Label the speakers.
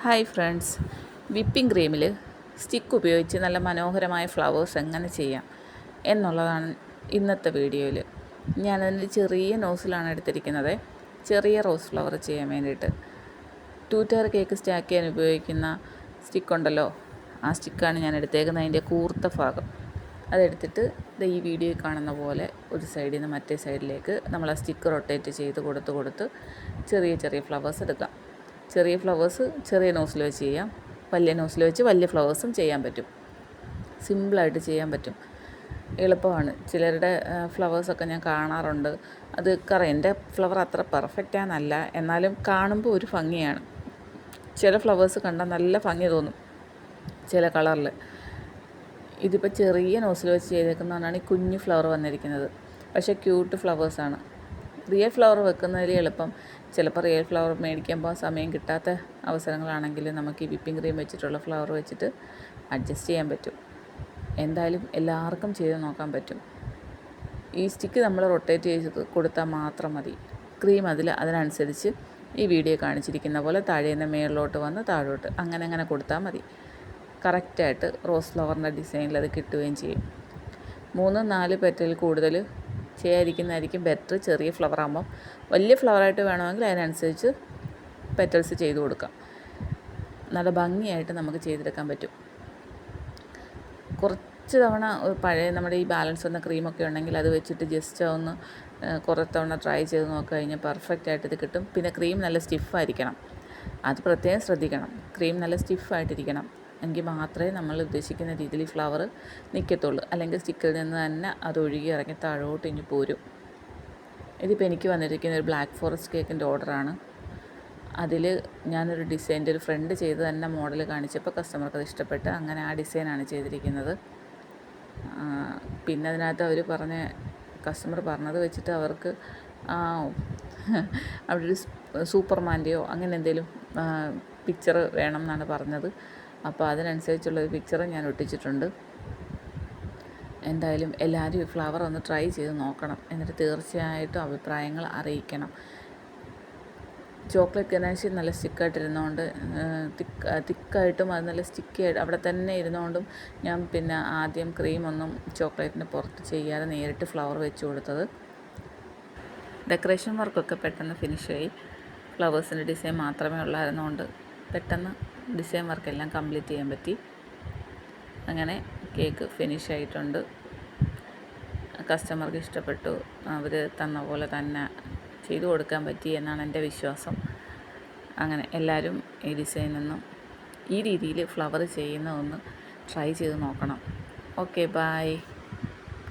Speaker 1: Hi friends, whipping ക്രീമിൽ stick ഉപയോഗിച്ച് നല്ല മനോഹരമായ ഫ്ലവേഴ്സ് എങ്ങനെ ചെയ്യാം എന്നുള്ളതാണ് ഇന്നത്തെ വീഡിയോയിൽ. ഞാനതിൻ്റെ ചെറിയ നോസിലാണ് എടുത്തിരിക്കുന്നത്. ചെറിയ റോസ് ഫ്ലവർ ചെയ്യാൻ വേണ്ടിയിട്ട് 2 ടയർ കേക്ക് സ്റ്റാക്ക് ചെയ്യാൻ ഉപയോഗിക്കുന്ന സ്റ്റിക്കുണ്ടല്ലോ, ആ സ്റ്റിക്കാണ് ഞാൻ എടുത്തേക്കുന്നത്. അതിൻ്റെ കൂർത്ത ഭാഗം അതെടുത്തിട്ട് ഈ വീഡിയോയിൽ കാണുന്ന പോലെ ഒരു സൈഡിൽ നിന്ന് മറ്റേ സൈഡിലേക്ക് നമ്മൾ ആ സ്റ്റിക്ക് റൊട്ടേറ്റ് ചെയ്ത് കൊടുത്ത് ചെറിയ ചെറിയ ഫ്ലവേഴ്സ് എടുക്കാം. ചെറിയ ഫ്ലവേഴ്സ് ചെറിയ നോസിൽ വെച്ച് ചെയ്യാം, വലിയ നോസിൽ വെച്ച് വലിയ ഫ്ലവേഴ്സും ചെയ്യാൻ പറ്റും. സിമ്പിളായിട്ട് ചെയ്യാൻ പറ്റും, എളുപ്പമാണ്. ചിലരുടെ ഫ്ലവേഴ്സൊക്കെ ഞാൻ കാണാറുണ്ട്. അത് എൻ്റെ ഫ്ലവർ അത്ര പെർഫെക്റ്റാണെന്നല്ല, എന്നാലും കാണുമ്പോൾ ഒരു ഭംഗിയാണ്. ചില ഫ്ലവേഴ്സ് കണ്ടാൽ നല്ല ഭംഗി തോന്നും ചില കളറിൽ. ഇതിപ്പോൾ ചെറിയ നോസിൽ വെച്ച് ചെയ്തേക്കുന്നതാണ് ഈ കുഞ്ഞു ഫ്ലവർ വന്നിരിക്കുന്നത്. പക്ഷേ ക്യൂട്ട് ഫ്ലവേഴ്സാണ്. റിയൽ ഫ്ലവർ വെക്കുന്നതിൽ എളുപ്പം. ചിലപ്പോൾ റിയൽ ഫ്ലവർ മേടിക്കുമ്പോൾ സമയം കിട്ടാത്ത അവസരങ്ങളാണെങ്കിൽ നമുക്ക് ഈ വിപ്പിംഗ് ക്രീം വെച്ചിട്ടുള്ള ഫ്ലവർ വെച്ചിട്ട് അഡ്ജസ്റ്റ് ചെയ്യാൻ പറ്റും. എന്തായാലും എല്ലാവർക്കും ചെയ്ത് നോക്കാൻ പറ്റും. ഈ സ്റ്റിക്ക് നമ്മൾ റൊട്ടേറ്റ് ചെയ്ത് കൊടുത്താൽ മാത്രം മതി. ക്രീം അതിനനുസരിച്ച് ഈ വീഡിയോ കാണിച്ചിരിക്കുന്ന പോലെ താഴേന്ന് മേളിലോട്ട് വന്ന് താഴോട്ട് അങ്ങനെ കൊടുത്താൽ മതി. കറക്റ്റായിട്ട് റോസ് ഫ്ലവറിൻ്റെ ഡിസൈനിൽ അത് കിട്ടുകയും ചെയ്യും. 3-4 പെറ്റൽ കൂടുതൽ ചെയ്യാതിരിക്കുന്നതായിരിക്കും ബെറ്റർ. ചെറിയ ഫ്ലവർ ആകുമ്പം വലിയ ഫ്ലവറായിട്ട് വേണമെങ്കിൽ അതിനനുസരിച്ച് പെറ്റൽസ് ചെയ്ത് കൊടുക്കാം. നല്ല ഭംഗിയായിട്ട് നമുക്ക് ചെയ്തെടുക്കാൻ പറ്റും. കുറച്ച് തവണ പഴയ നമ്മുടെ ഈ ബാലൻസ് വന്ന ക്രീമൊക്കെ ഉണ്ടെങ്കിൽ അത് വെച്ചിട്ട് ജസ്റ്റ് ഒന്ന് കുറേ തവണ ട്രൈ ചെയ്ത് നോക്കി കഴിഞ്ഞാൽ പെർഫെക്റ്റായിട്ട് ഇത് കിട്ടും. പിന്നെ ക്രീം നല്ല സ്റ്റിഫായിരിക്കണം, അത് പ്രത്യേകം ശ്രദ്ധിക്കണം. ക്രീം നല്ല സ്റ്റിഫായിട്ടിരിക്കണം, എങ്കിൽ മാത്രമേ നമ്മൾ ഉദ്ദേശിക്കുന്ന രീതിയിൽ ഫ്ലവർ നിൽക്കത്തുള്ളൂ. അല്ലെങ്കിൽ സ്റ്റിക്കിൽ നിന്ന് തന്നെ അത് ഒഴുകി ഇറങ്ങി താഴോട്ട് ഇനി പോരും. ഇതിപ്പോൾ എനിക്ക് വന്നിരിക്കുന്ന ഒരു ബ്ലാക്ക് ഫോറസ്റ്റ് കേക്കിൻ്റെ ഓർഡറാണ്. അതിൽ ഞാനൊരു ഡിസൈൻ്റെ ഒരു ഫ്രണ്ട് ചെയ്ത് തന്നെ മോഡൽ കാണിച്ചപ്പോൾ കസ്റ്റമർക്ക് അത് ഇഷ്ടപ്പെട്ട് അങ്ങനെ ആ ഡിസൈനാണ് ചെയ്തിരിക്കുന്നത്. പിന്നെ അതിനകത്ത് അവർ കസ്റ്റമർ പറഞ്ഞത് വെച്ചിട്ട് അവർക്ക് അവിടെ ഒരു സൂപ്പർമാൻ്റെയോ അങ്ങനെ എന്തെങ്കിലും പിക്ചർ വേണം എന്നാണ് പറഞ്ഞത്. അപ്പോൾ അതിനനുസരിച്ചുള്ളൊരു പിക്ചർ ഞാൻ ഒട്ടിച്ചിട്ടുണ്ട്. എന്തായാലും എല്ലാവരും ഈ ഫ്ലവർ ഒന്ന് ട്രൈ ചെയ്ത് നോക്കണം. എന്നിട്ട് തീർച്ചയായിട്ടും അഭിപ്രായങ്ങൾ അറിയിക്കണം. ചോക്ലേറ്റ് ഗനാഷ് നല്ല സ്റ്റിക്കായിട്ടിരുന്നതുകൊണ്ട് തിക്കായിട്ടും അത് നല്ല സ്റ്റിക്കി ആയിട്ട് അവിടെ തന്നെ ഇരുന്നുകൊണ്ടും ഞാൻ പിന്നെ ആദ്യം ക്രീമൊന്നും ചോക്ലേറ്റിന് പുറത്ത് ചെയ്യാതെ നേരിട്ട് ഫ്ലവർ വെച്ച് കൊടുത്തത്. ഡെക്കറേഷൻ വർക്കൊക്കെ പെട്ടെന്ന് ഫിനിഷായി. ഫ്ലവേഴ്സിൻ്റെ ഡിസൈൻ മാത്രമേ ഉള്ളായിരുന്നുകൊണ്ട് പെട്ടെന്ന് ഡിസൈൻ വർക്കെല്ലാം കംപ്ലീറ്റ് ചെയ്യാൻ പറ്റി. അങ്ങനെ കേക്ക് ഫിനിഷായിട്ടുണ്ട്. കസ്റ്റമർക്ക് ഇഷ്ടപ്പെട്ടു. അവർ തന്ന പോലെ തന്നെ ചെയ്തു കൊടുക്കാൻ പറ്റി എന്നാണ് എൻ്റെ വിശ്വാസം. അങ്ങനെ എല്ലാവരും ഈ ഡിസൈനൊന്നും ഈ രീതിയിൽ ഫ്ലവർ ചെയ്യുന്ന ഒന്ന് ട്രൈ ചെയ്ത് നോക്കണം. Okay, by.